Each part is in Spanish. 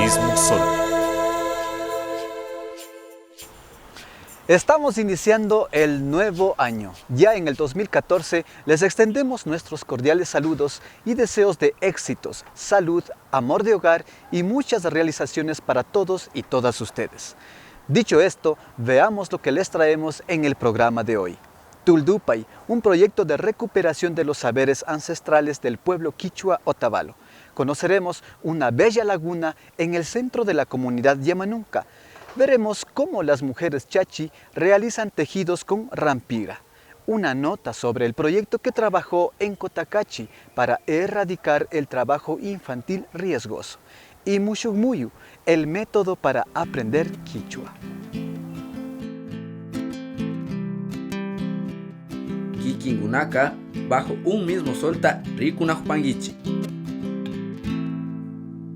mismo sol. Estamos iniciando el nuevo año. Ya en el 2014 les extendemos nuestros cordiales saludos y deseos de éxitos, salud, amor de hogar y muchas realizaciones para todos y todas ustedes. Dicho esto, veamos lo que les traemos en el programa de hoy. Tuldupay, un proyecto de recuperación de los saberes ancestrales del pueblo quichua Otavalo. Conoceremos una bella laguna en el centro de la comunidad Yamanunca. Veremos cómo las mujeres chachi realizan tejidos con rampira. Una nota sobre el proyecto que trabajó en Cotacachi para erradicar el trabajo infantil riesgoso. Y Mushugmuyu, el método para aprender quichua. Kikingunaka, bajo un mismo solta, Rikunajpangichi. Un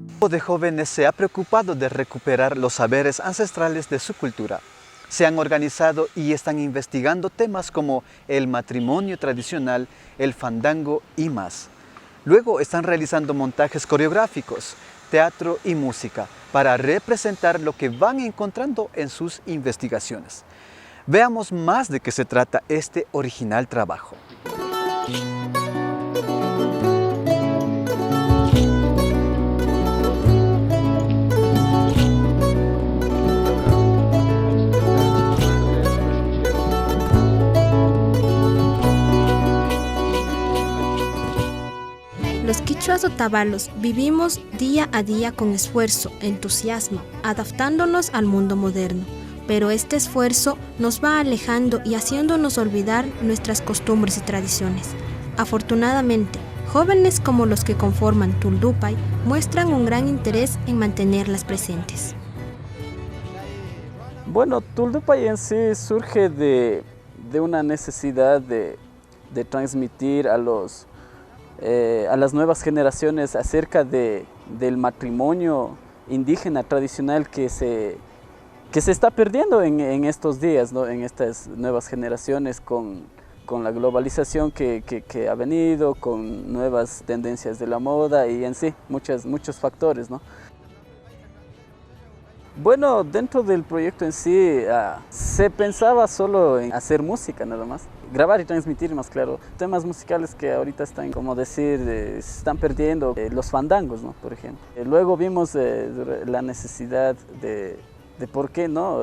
grupo de jóvenes se ha preocupado de recuperar los saberes ancestrales de su cultura. Se han organizado y están investigando temas como el matrimonio tradicional, el fandango y más. Luego están realizando montajes coreográficos, teatro y música para representar lo que van encontrando en sus investigaciones. Veamos más de qué se trata este original trabajo. Los quichuas otavalos vivimos día a día con esfuerzo, entusiasmo, adaptándonos al mundo moderno. Pero este esfuerzo nos va alejando y haciéndonos olvidar nuestras costumbres y tradiciones. Afortunadamente, jóvenes como los que conforman Tuldupay muestran un gran interés en mantenerlas presentes. Bueno, Tuldupay en sí surge de una necesidad de transmitir a las nuevas generaciones acerca del matrimonio indígena tradicional que se está perdiendo en estos días, ¿no? En estas nuevas generaciones con la globalización que ha venido, con nuevas tendencias de la moda y en sí muchos factores, ¿no? Bueno, dentro del proyecto en sí se pensaba solo en hacer música nada más, grabar y transmitir más claro, temas musicales que ahorita están, como decir, se están perdiendo, los fandangos, ¿no? Por ejemplo. Luego vimos la necesidad de por qué no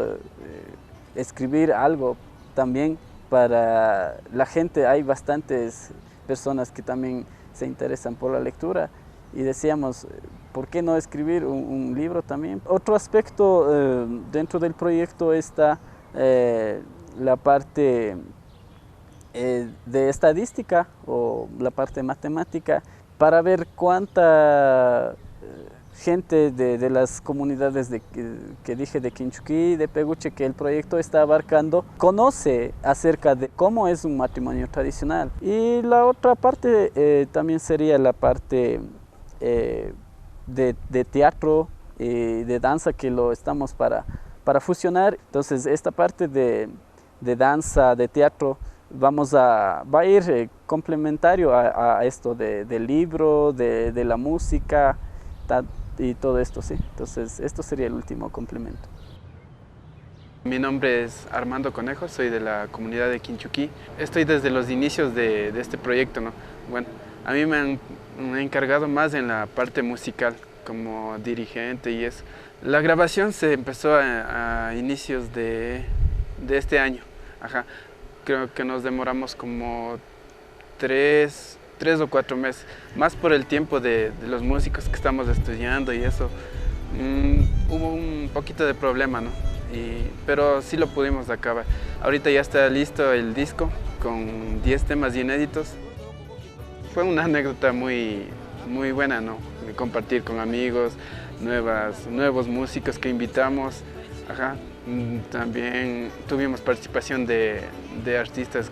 escribir algo también para la gente. Hay bastantes personas que también se interesan por la lectura y decíamos, ¿por qué no escribir un libro también? Otro aspecto dentro del proyecto está la parte de estadística o la parte matemática para ver cuánta gente de las comunidades que dije de Quinchuquí, de Peguche, que el proyecto está abarcando, conoce acerca de cómo es un matrimonio tradicional. Y la otra parte también sería la parte de teatro y de danza, que lo estamos para fusionar. Entonces esta parte de danza, de teatro, va a ir complementario a esto del libro, de la música y todo esto, sí. Entonces esto sería el último complemento. Mi nombre es Armando Conejo, soy de la comunidad de Quinchuquí. Estoy desde los inicios de este proyecto, ¿no? Bueno, a mí me han encargado más en la parte musical, como dirigente y eso. La grabación se empezó a inicios de este año. Ajá. Creo que nos demoramos como 3 o 4 meses, más por el tiempo de los músicos que estamos estudiando y eso. Hubo un poquito de problema, ¿no? Pero sí lo pudimos acabar. Ahorita ya está listo el disco con 10 temas inéditos. Fue una anécdota muy buena, ¿no? De compartir con amigos, nuevos músicos que invitamos. Ajá. También tuvimos participación de artistas,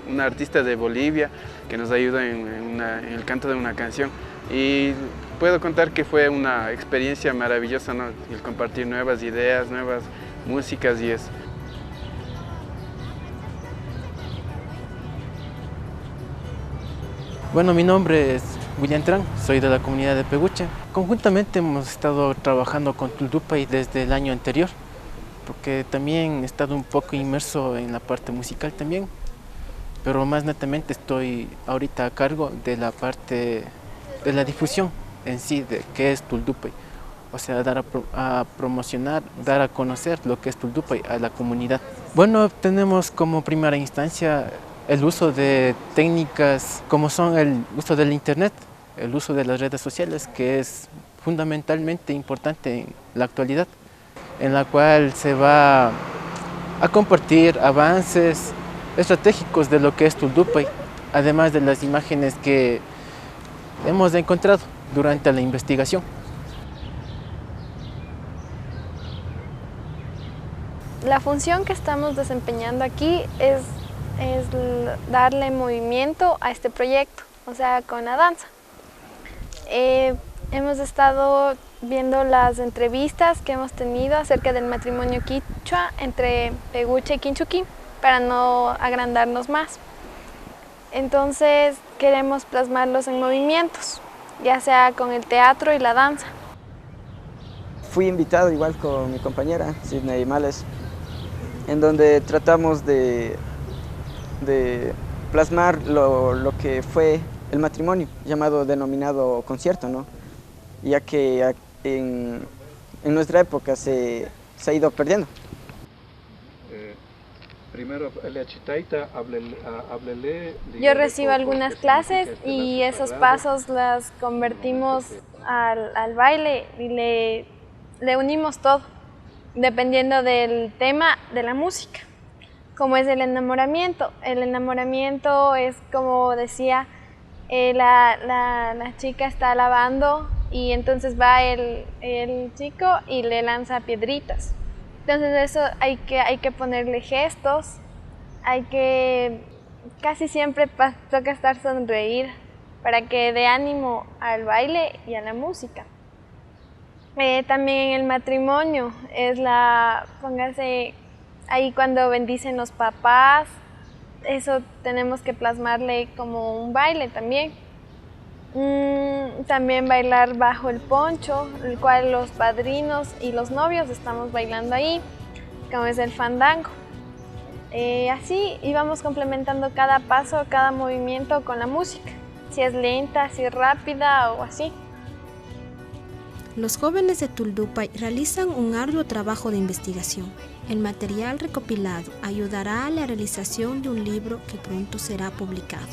una artista de Bolivia que nos ayudó en el canto de una canción. Y puedo contar que fue una experiencia maravillosa, ¿no? El compartir nuevas ideas, nuevas músicas y eso. Bueno, mi nombre es William Tran, soy de la comunidad de Peguche. Conjuntamente hemos estado trabajando con Tuldupay desde el año anterior, porque también he estado un poco inmerso en la parte musical también, pero más netamente estoy ahorita a cargo de la parte de la difusión en sí de qué es Tuldupay. O sea, dar a promocionar, dar a conocer lo que es Tuldupay a la comunidad. Bueno, tenemos como primera instancia el uso de técnicas como son el uso del internet, el uso de las redes sociales, que es fundamentalmente importante en la actualidad, en la cual se va a compartir avances estratégicos de lo que es Tuldupay, además de las imágenes que hemos encontrado durante la investigación. La función que estamos desempeñando aquí es darle movimiento a este proyecto, o sea, con la danza. Hemos estado viendo las entrevistas que hemos tenido acerca del matrimonio quichua entre Peguche y Quinchuquí para no agrandarnos más. Entonces queremos plasmarlos en movimientos, ya sea con el teatro y la danza. Fui invitado igual con mi compañera, Sidney Males, en donde tratamos de plasmar lo que fue el matrimonio, denominado concierto, ¿no? Ya que en nuestra época se ha ido perdiendo. Primero, háblele. Yo recibo algunas clases y esos pasos las convertimos al baile y le unimos todo, dependiendo del tema de la música, como es el enamoramiento. El enamoramiento es, como decía, la chica está lavando y entonces va el chico y le lanza piedritas. Entonces eso hay que ponerle gestos, casi siempre toca estar sonreír para que dé ánimo al baile y a la música. También en el matrimonio póngase ahí cuando bendicen los papás, eso tenemos que plasmarle como un baile también. También bailar bajo el poncho, el cual los padrinos y los novios estamos bailando ahí, como es el fandango. Así íbamos complementando cada paso, cada movimiento con la música, si es lenta, si es rápida o así. Los jóvenes de Tuldupay realizan un arduo trabajo de investigación. El material recopilado ayudará a la realización de un libro que pronto será publicado.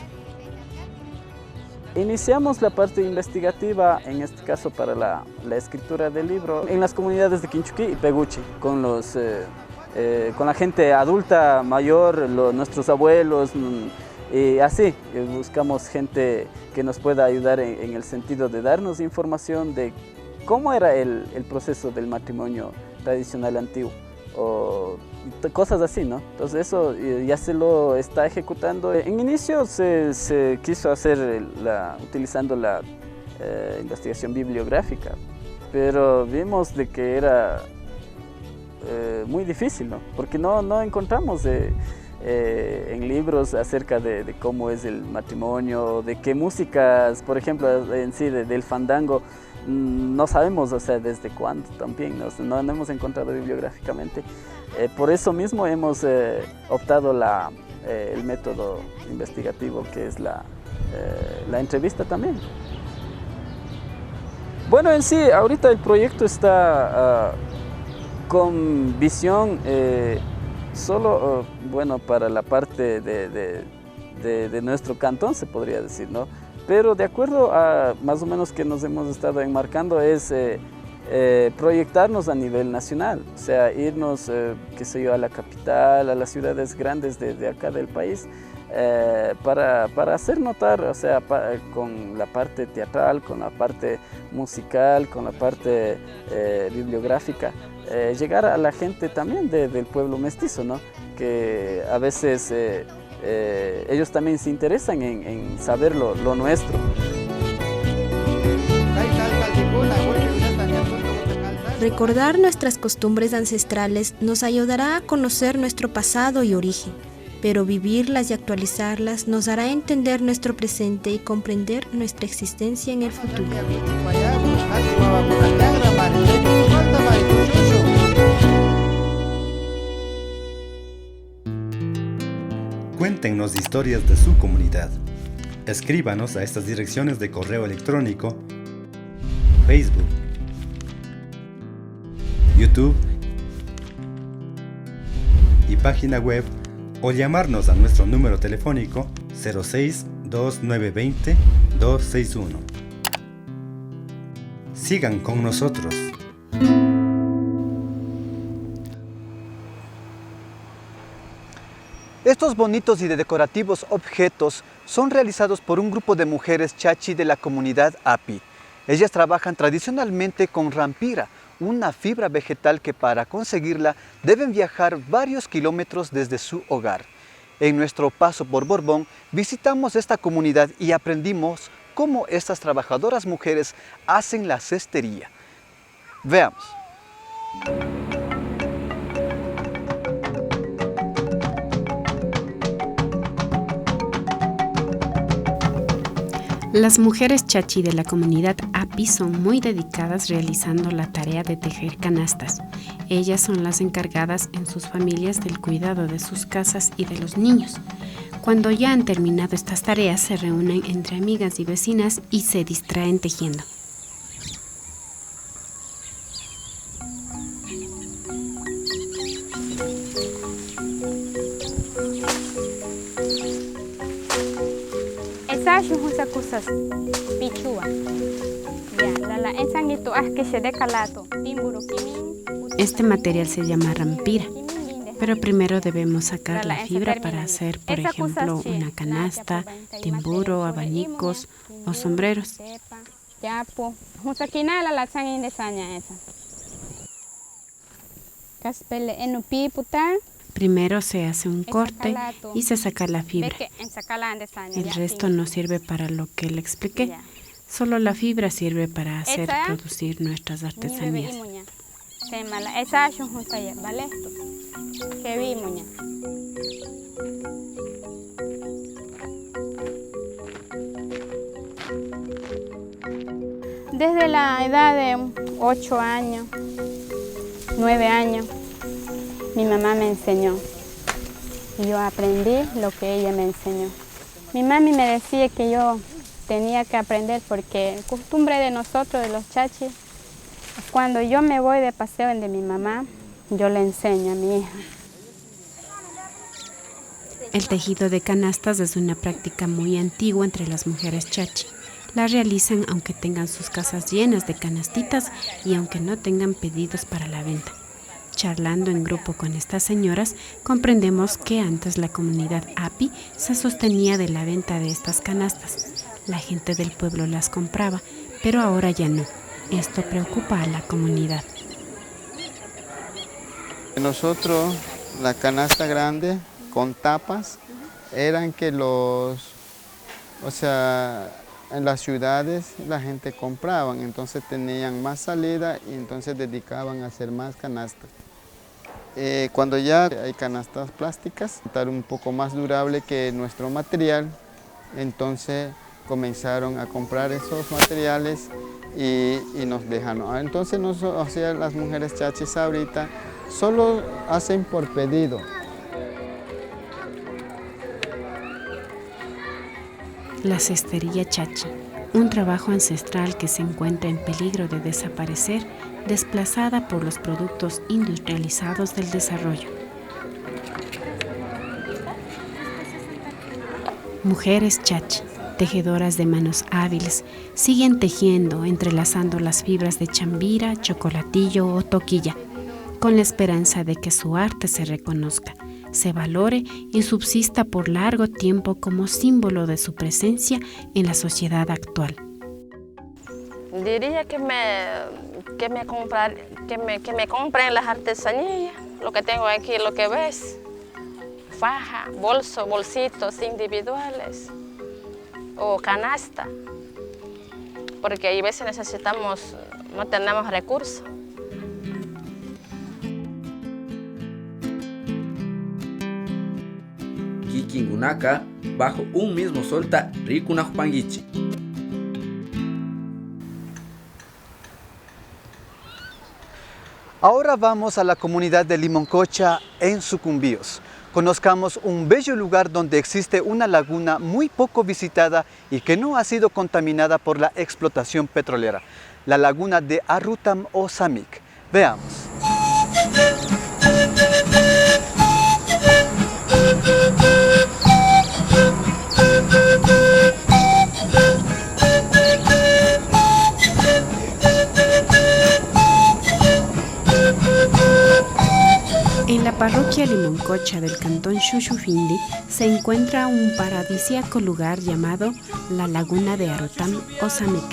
Iniciamos la parte investigativa, en este caso para la escritura del libro, en las comunidades de Quinchuquí y Peguche, con la gente adulta, mayor, nuestros abuelos, y así buscamos gente que nos pueda ayudar en el sentido de darnos información de cómo era el proceso del matrimonio tradicional antiguo, o cosas así, ¿no? Entonces eso ya se lo está ejecutando. En inicio se quiso hacer utilizando la investigación bibliográfica, pero vimos de que era muy difícil, ¿no? Porque no encontramos en libros acerca de cómo es el matrimonio, de qué músicas, por ejemplo, en sí, del fandango, no sabemos, o sea, desde cuándo también, no hemos encontrado bibliográficamente. Por eso mismo hemos optado el método investigativo, que es la entrevista también. Bueno, en sí, ahorita el proyecto está con visión solo, bueno, para la parte de nuestro cantón, se podría decir, ¿no? Pero de acuerdo a más o menos que nos hemos estado enmarcando es proyectarnos a nivel nacional, o sea, irnos, qué sé yo, a la capital, a las ciudades grandes de acá del país, para hacer notar, o sea, con la parte teatral, con la parte musical, con la parte bibliográfica, llegar a la gente también del pueblo mestizo, ¿no? Que a veces ellos también se interesan en saber lo nuestro. Recordar nuestras costumbres ancestrales nos ayudará a conocer nuestro pasado y origen, pero vivirlas y actualizarlas nos hará entender nuestro presente y comprender nuestra existencia en el futuro. Cuéntenos historias de su comunidad. Escríbanos a estas direcciones de correo electrónico, Facebook, YouTube y página web, o llamarnos a nuestro número telefónico 06 2920 261. Sigan con nosotros. Estos bonitos y decorativos objetos son realizados por un grupo de mujeres chachi de la comunidad Api. Ellas trabajan tradicionalmente con rampira, una fibra vegetal que para conseguirla deben viajar varios kilómetros desde su hogar. En nuestro paso por Borbón visitamos esta comunidad y aprendimos cómo estas trabajadoras mujeres hacen la cestería. Veamos. Las mujeres chachi de la comunidad Api son muy dedicadas realizando la tarea de tejer canastas. Ellas son las encargadas en sus familias del cuidado de sus casas y de los niños. Cuando ya han terminado estas tareas, se reúnen entre amigas y vecinas y se distraen tejiendo. Este material se llama rampira, pero primero debemos sacar la fibra para hacer, por ejemplo, una canasta, timburo, abanicos o sombreros. Primero se hace un corte y se saca la fibra. El resto no sirve para lo que le expliqué. Solo la fibra sirve para hacer producir nuestras artesanías. Desde la edad de 8 años, 9 años, mi mamá me enseñó. Y yo aprendí lo que ella me enseñó. Mi mami me decía que yo tenía que aprender porque costumbre de nosotros, de los chachis, cuando yo me voy de paseo de mi mamá, yo le enseño a mi hija. El tejido de canastas es una práctica muy antigua entre las mujeres chachi. La realizan aunque tengan sus casas llenas de canastitas y aunque no tengan pedidos para la venta. Charlando en grupo con estas señoras, comprendemos que antes la comunidad Api se sostenía de la venta de estas canastas. La gente del pueblo las compraba, pero ahora ya no. Esto preocupa a la comunidad. Nosotros, la canasta grande con tapas, eran que en las ciudades la gente compraban, entonces tenían más salida y entonces dedicaban a hacer más canastas. Cuando ya hay canastas plásticas, estar un poco más durable que nuestro material, entonces comenzaron a comprar esos materiales y nos dejan. Entonces las mujeres chachis ahorita solo hacen por pedido. La cestería chachi, un trabajo ancestral que se encuentra en peligro de desaparecer, desplazada por los productos industrializados del desarrollo. Mujeres chachi, tejedoras de manos hábiles, siguen tejiendo, entrelazando las fibras de chambira, chocolatillo o toquilla, con la esperanza de que su arte se reconozca, se valore y subsista por largo tiempo como símbolo de su presencia en la sociedad actual. Diría que me compren las artesanías, lo que tengo aquí, lo que ves, faja, bolsitos individuales o canasta, porque hay veces no tenemos recursos. Kikingunaka, bajo un mismo solta Rikunajupanguichi. Ahora vamos a la comunidad de Limoncocha en Sucumbíos. Conozcamos un bello lugar donde existe una laguna muy poco visitada y que no ha sido contaminada por la explotación petrolera, la laguna de Arrutam Osamik. Veamos. En la parroquia Limoncocha del cantón Xuxufindi se encuentra un paradisíaco lugar llamado la Laguna de Arrutam Osamik.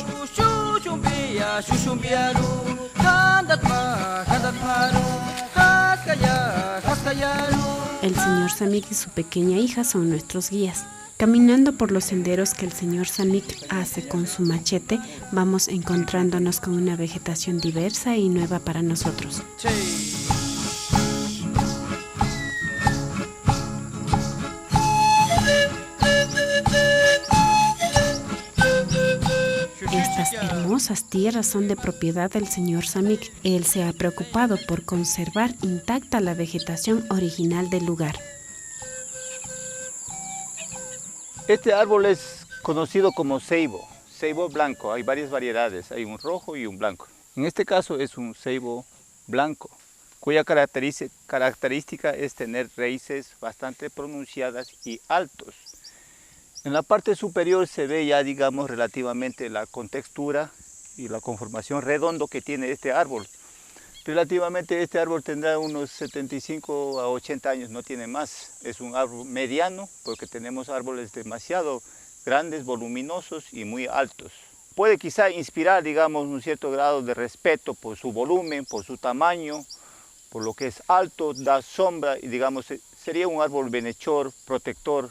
El señor Samik y su pequeña hija son nuestros guías. Caminando por los senderos que el señor Samik hace con su machete, vamos encontrándonos con una vegetación diversa y nueva para nosotros. Estas hermosas tierras son de propiedad del señor Samik. Él se ha preocupado por conservar intacta la vegetación original del lugar. Este árbol es conocido como ceibo blanco. Hay varias variedades, hay un rojo y un blanco. En este caso es un ceibo blanco, cuya característica es tener raíces bastante pronunciadas y altos. En la parte superior se ve ya, digamos, relativamente la contextura y la conformación redondo que tiene este árbol. Relativamente este árbol tendrá unos 75 a 80 años, no tiene más. Es un árbol mediano porque tenemos árboles demasiado grandes, voluminosos y muy altos. Puede quizá inspirar, digamos, un cierto grado de respeto por su volumen, por su tamaño, por lo que es alto, da sombra y, digamos, sería un árbol bienhechor, protector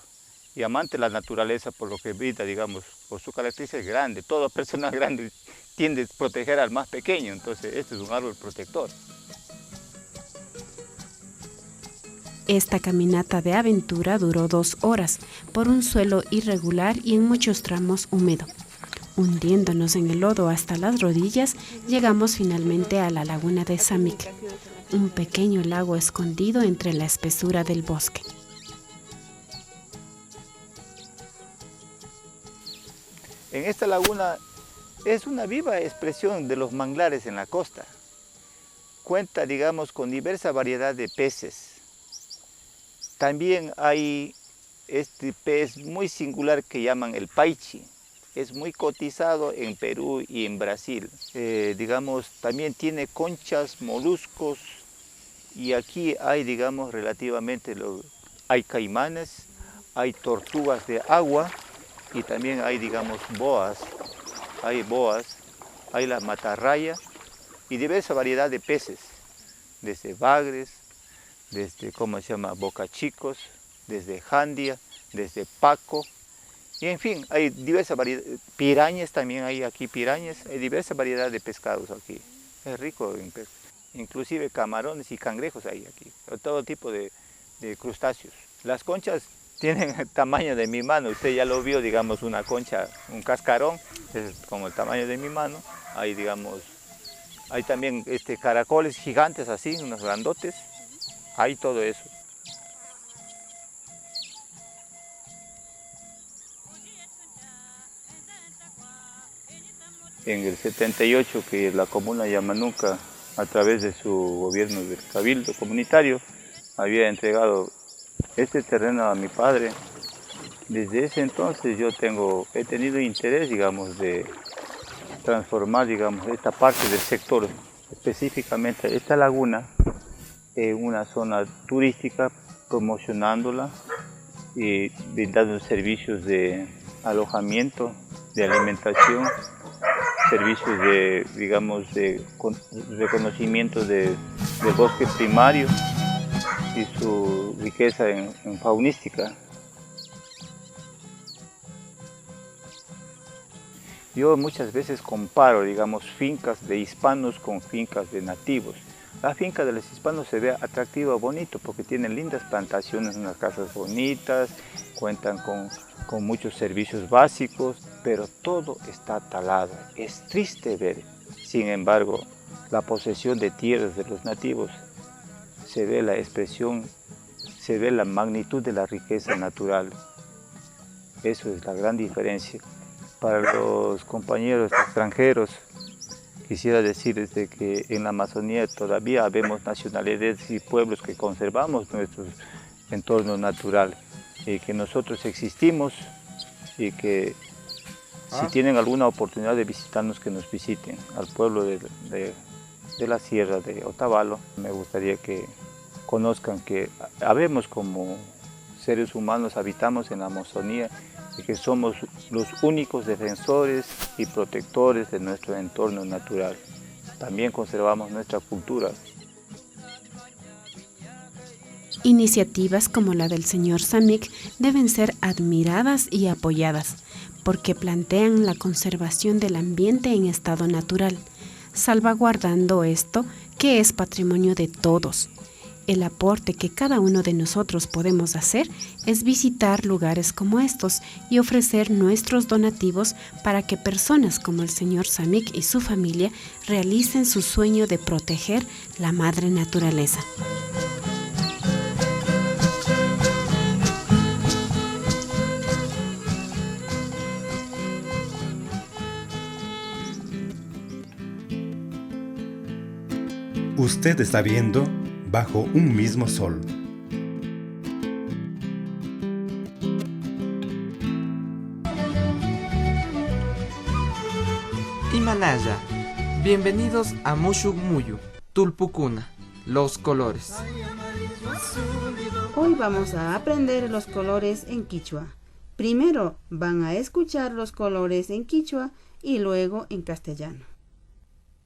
y amante de la naturaleza, por lo que brinda, digamos, por su característica grande. Toda persona grande tiende a proteger al más pequeño, entonces este es un árbol protector. Esta caminata de aventura duró 2 horas, por un suelo irregular y en muchos tramos húmedo. Hundiéndonos en el lodo hasta las rodillas, llegamos finalmente a la laguna de Samik, un pequeño lago escondido entre la espesura del bosque. En esta laguna es una viva expresión de los manglares en la costa. Cuenta, digamos, con diversa variedad de peces. También hay este pez muy singular que llaman el paichi. Es muy cotizado en Perú y en Brasil. Digamos, también tiene conchas, moluscos, y aquí hay, digamos, relativamente, hay caimanes, hay tortugas de agua, y también hay, digamos, boas, hay la matarraya y diversa variedad de peces, desde bagres, desde, bocachicos, desde jandia, desde paco, y en fin, hay diversa variedad, pirañas también hay aquí, hay diversa variedad de pescados aquí, es rico en pesca, inclusive camarones y cangrejos hay aquí, todo tipo de crustáceos. Las conchas tienen el tamaño de mi mano, usted ya lo vio, digamos, una concha, un cascarón, es como el tamaño de mi mano. Hay, digamos, hay también caracoles gigantes así, unos grandotes, hay todo eso. En el 78, que la comuna de Yamanuca, a través de su gobierno del cabildo comunitario, había entregado este terreno a mi padre. Desde ese entonces yo he tenido interés, digamos, de transformar, digamos, esta parte del sector, específicamente esta laguna, en una zona turística, promocionándola y brindando servicios de alojamiento, de alimentación, servicios de, digamos, de reconocimiento del bosque primario y su riqueza en faunística. Yo muchas veces comparo, digamos, fincas de hispanos con fincas de nativos. La finca de los hispanos se ve atractiva, bonito, porque tienen lindas plantaciones, unas casas bonitas, cuentan con muchos servicios básicos, pero todo está talado. Es triste ver. Sin embargo, la posesión de tierras de los nativos, se ve la expresión, se ve la magnitud de la riqueza natural. Eso es la gran diferencia. Para los compañeros extranjeros, quisiera decirles de que en la Amazonía todavía vemos nacionalidades y pueblos que conservamos nuestro entorno natural y que nosotros existimos y que si tienen alguna oportunidad de visitarnos, que nos visiten al pueblo de la sierra de Otavalo. Me gustaría que conozcan que habemos como seres humanos, habitamos en la Amazonía y que somos los únicos defensores y protectores de nuestro entorno natural. También conservamos nuestra cultura. Iniciativas como la del señor Samik deben ser admiradas y apoyadas, porque plantean la conservación del ambiente en estado natural, salvaguardando esto que es patrimonio de todos. El aporte que cada uno de nosotros podemos hacer es visitar lugares como estos y ofrecer nuestros donativos para que personas como el señor Samik y su familia realicen su sueño de proteger la madre naturaleza. Usted está viendo Bajo un mismo sol. Imanaya, bienvenidos a Mushuk Muyu, Tulpukuna, los colores. Hoy vamos a aprender los colores en quichua. Primero van a escuchar los colores en quichua y luego en castellano.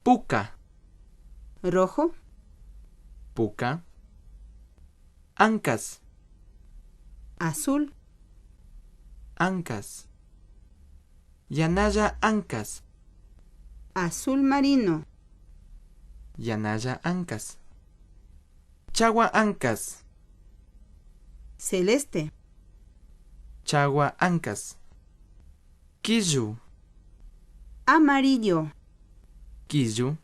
Puca. Rojo. Puca. Ancas. Azul. Ancas. Yanaya Ancas. Azul marino. Yanaya Ancas. Chagua Ancas. Celeste. Chagua Ancas. Quillu. Amarillo. Quillu.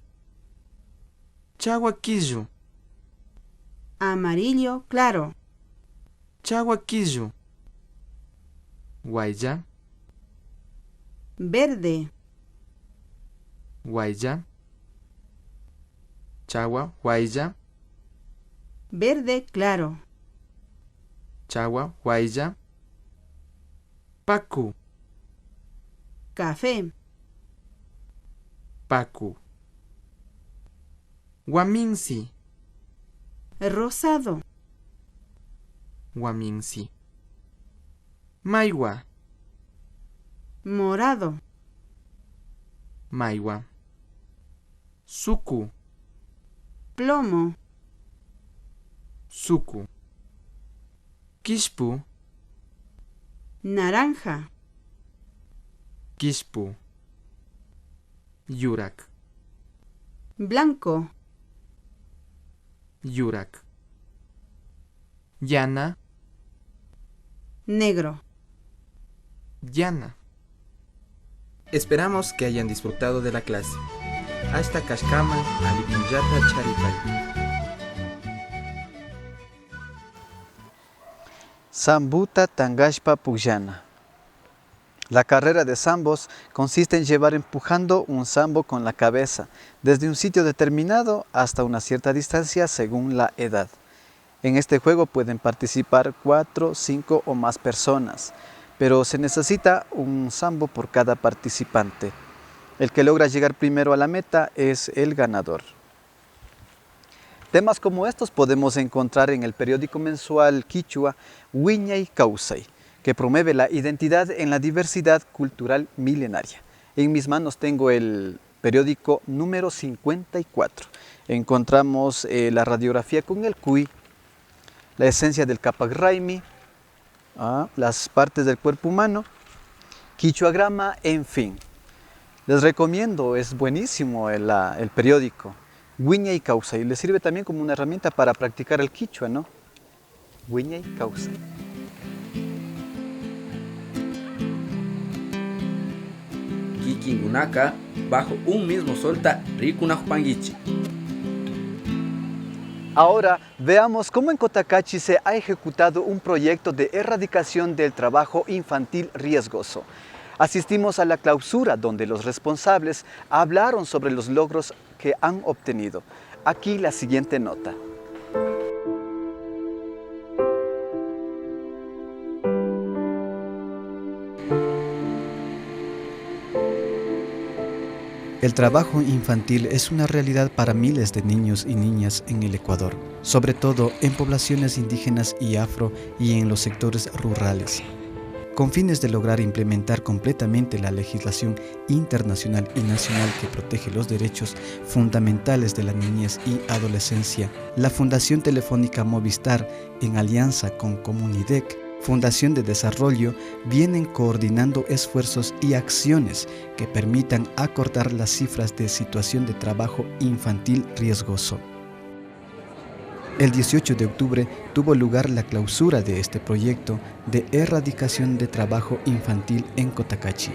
Chagua Quillu. Amarillo claro. Chagua Quillu. Guaya. Verde. Guaya. Chagua Guaya. Verde claro. Chagua Guaya. Pacu. Café. Pacu. Guaminsi. Rosado. Guaminsi. Maiwa. Morado. Maiwa. Suku. Plomo. Suku. Quispu. Naranja. Quispu. Yurak. Blanco. Yurak. Llana. Negro. Llana. Esperamos que hayan disfrutado de la clase. Hasta Kashkama, Alipinyata Charipay. Sambuta Tangashpa Puyana. La carrera de sambos consiste en llevar empujando un sambo con la cabeza desde un sitio determinado hasta una cierta distancia según la edad. En este juego pueden participar 4, 5 o más personas, pero se necesita un sambo por cada participante. El que logra llegar primero a la meta es el ganador. Temas como estos podemos encontrar en el periódico mensual quichua Wiñay Causay, que promueve la identidad en la diversidad cultural milenaria. En mis manos tengo el periódico número 54. Encontramos la radiografía con el cuy, la esencia del Capac Raimi, las partes del cuerpo humano, quichuagrama, en fin. Les recomiendo, es buenísimo el periódico. Wiña y causa, y le sirve también como una herramienta para practicar el quichua, ¿no? Wiña y causa. Kikingunaka, bajo un mismo solta, Rikunajpangichi. Ahora veamos cómo en Cotacachi se ha ejecutado un proyecto de erradicación del trabajo infantil riesgoso. Asistimos a la clausura donde los responsables hablaron sobre los logros que han obtenido. Aquí la siguiente nota. El trabajo infantil es una realidad para miles de niños y niñas en el Ecuador, sobre todo en poblaciones indígenas y afro y en los sectores rurales. Con fines de lograr implementar completamente la legislación internacional y nacional que protege los derechos fundamentales de la niñez y adolescencia, la Fundación Telefónica Movistar, en alianza con Comunidec, Fundación de Desarrollo, vienen coordinando esfuerzos y acciones que permitan acortar las cifras de situación de trabajo infantil riesgoso. El 18 de octubre tuvo lugar la clausura de este proyecto de erradicación de trabajo infantil en Cotacachi.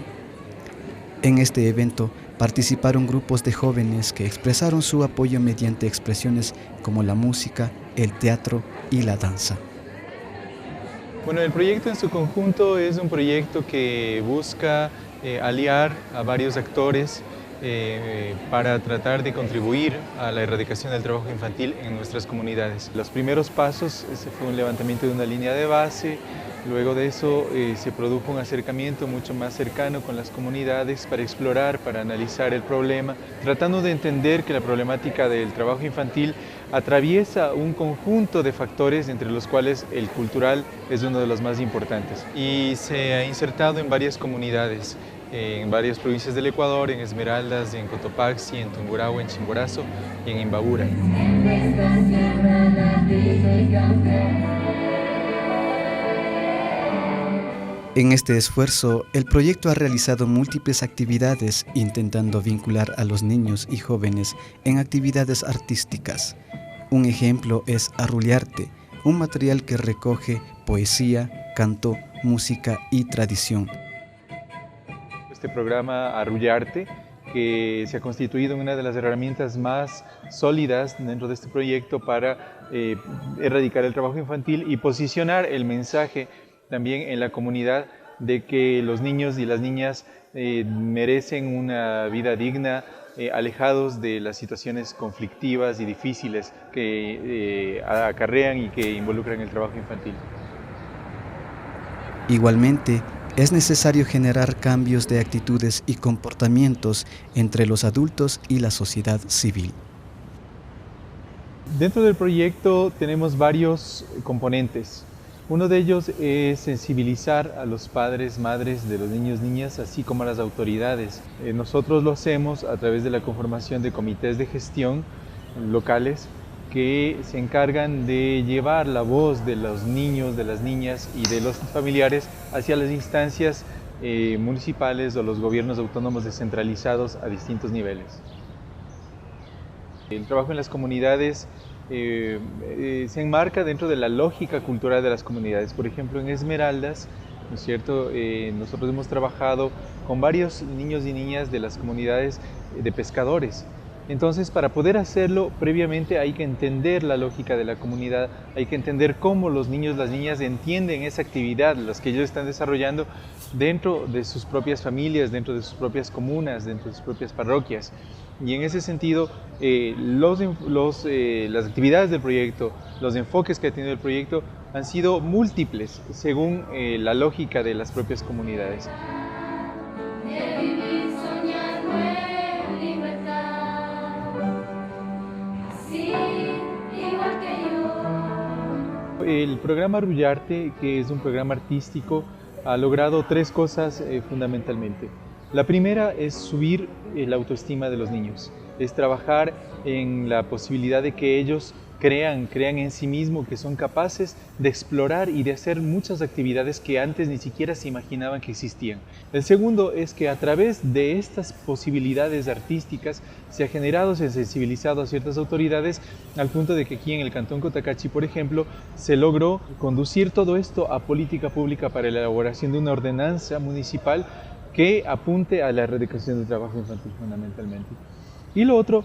En este evento participaron grupos de jóvenes que expresaron su apoyo mediante expresiones como la música, el teatro y la danza. Bueno, el proyecto en su conjunto es un proyecto que busca aliar a varios actores para tratar de contribuir a la erradicación del trabajo infantil en nuestras comunidades. Los primeros pasos fue un levantamiento de una línea de base, luego de eso se produjo un acercamiento mucho más cercano con las comunidades para explorar, para analizar el problema, tratando de entender que la problemática del trabajo infantil atraviesa un conjunto de factores entre los cuales el cultural es uno de los más importantes y se ha insertado en varias comunidades, en varias provincias del Ecuador, en Esmeraldas, en Cotopaxi, en Tungurahua, en Chimborazo y en Imbabura. En este esfuerzo, el proyecto ha realizado múltiples actividades intentando vincular a los niños y jóvenes en actividades artísticas. Un ejemplo es Arrullarte, un material que recoge poesía, canto, música y tradición. Este programa Arrullarte, que se ha constituido en una de las herramientas más sólidas dentro de este proyecto para erradicar el trabajo infantil y posicionar el mensaje también en la comunidad de que los niños y las niñas merecen una vida digna, alejados de las situaciones conflictivas y difíciles que acarrean y que involucran el trabajo infantil. Igualmente, es necesario generar cambios de actitudes y comportamientos entre los adultos y la sociedad civil. Dentro del proyecto tenemos varios componentes. Uno de ellos es sensibilizar a los padres, madres de los niños, niñas, así como a las autoridades. Nosotros lo hacemos a través de la conformación de comités de gestión locales que se encargan de llevar la voz de los niños, de las niñas y de los familiares hacia las instancias municipales o los gobiernos autónomos descentralizados a distintos niveles. El trabajo en las comunidades se enmarca dentro de la lógica cultural de las comunidades. Por ejemplo, en Esmeraldas, ¿no es cierto? Nosotros hemos trabajado con varios niños y niñas de las comunidades de pescadores. Entonces, para poder hacerlo, previamente hay que entender la lógica de la comunidad, hay que entender cómo los niños, las niñas entienden esa actividad, las que ellos están desarrollando dentro de sus propias familias, dentro de sus propias comunas, dentro de sus propias parroquias. Y en ese sentido, las actividades del proyecto, los enfoques que ha tenido el proyecto han sido múltiples según la lógica de las propias comunidades. El programa Arrullarte, que es un programa artístico, ha logrado tres cosas fundamentalmente. La primera es subir la autoestima de los niños, es trabajar en la posibilidad de que ellos crean en sí mismos, que son capaces de explorar y de hacer muchas actividades que antes ni siquiera se imaginaban que existían. El segundo es que a través de estas posibilidades artísticas se ha generado, se ha sensibilizado a ciertas autoridades al punto de que aquí en el Cantón Cotacachi, por ejemplo, se logró conducir todo esto a política pública para la elaboración de una ordenanza municipal que apunte a la erradicación del trabajo infantil fundamentalmente. Y lo otro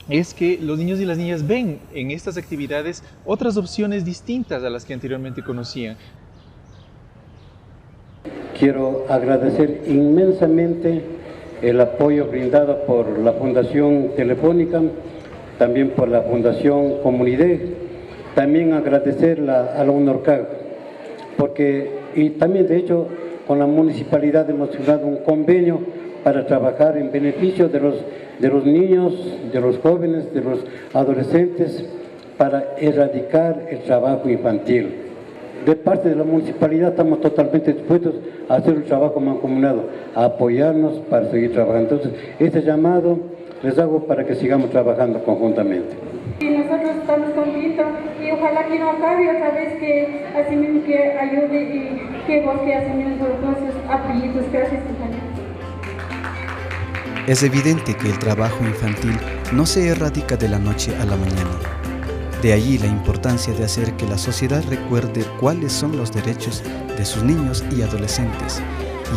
es que los niños y las niñas ven en estas actividades otras opciones distintas a las que anteriormente conocían. Quiero agradecer inmensamente el apoyo brindado por la Fundación Telefónica, también por la Fundación Comunidad, también agradecer a la UNORCAG, y también de hecho con la municipalidad hemos firmado un convenio para trabajar en beneficio de los niños, de los jóvenes, de los adolescentes, para erradicar el trabajo infantil. De parte de la municipalidad estamos totalmente dispuestos a hacer un trabajo mancomunado, a apoyarnos para seguir trabajando. Entonces, este llamado les hago para que sigamos trabajando conjuntamente. Y nosotros estamos contentos y ojalá que no acabe otra vez, que así mismo que ayude y que busque así mismo todos sus apellidos. Gracias, compañeros. Es evidente que el trabajo infantil no se erradica de la noche a la mañana. De allí la importancia de hacer que la sociedad recuerde cuáles son los derechos de sus niños y adolescentes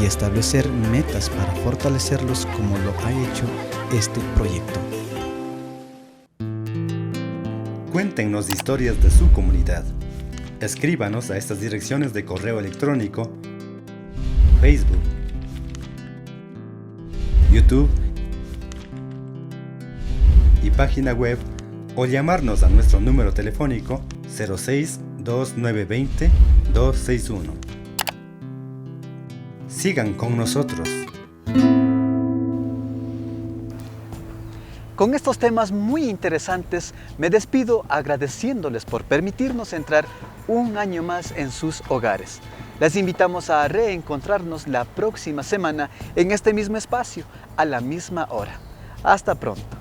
y establecer metas para fortalecerlos como lo ha hecho este proyecto. Cuéntenos historias de su comunidad. Escríbanos a estas direcciones de correo electrónico, Facebook, YouTube y página web, o llamarnos a nuestro número telefónico 06 2920 261. Sigan con nosotros. Con estos temas muy interesantes me despido agradeciéndoles por permitirnos entrar un año más en sus hogares. Les invitamos a reencontrarnos la próxima semana en este mismo espacio, a la misma hora. Hasta pronto.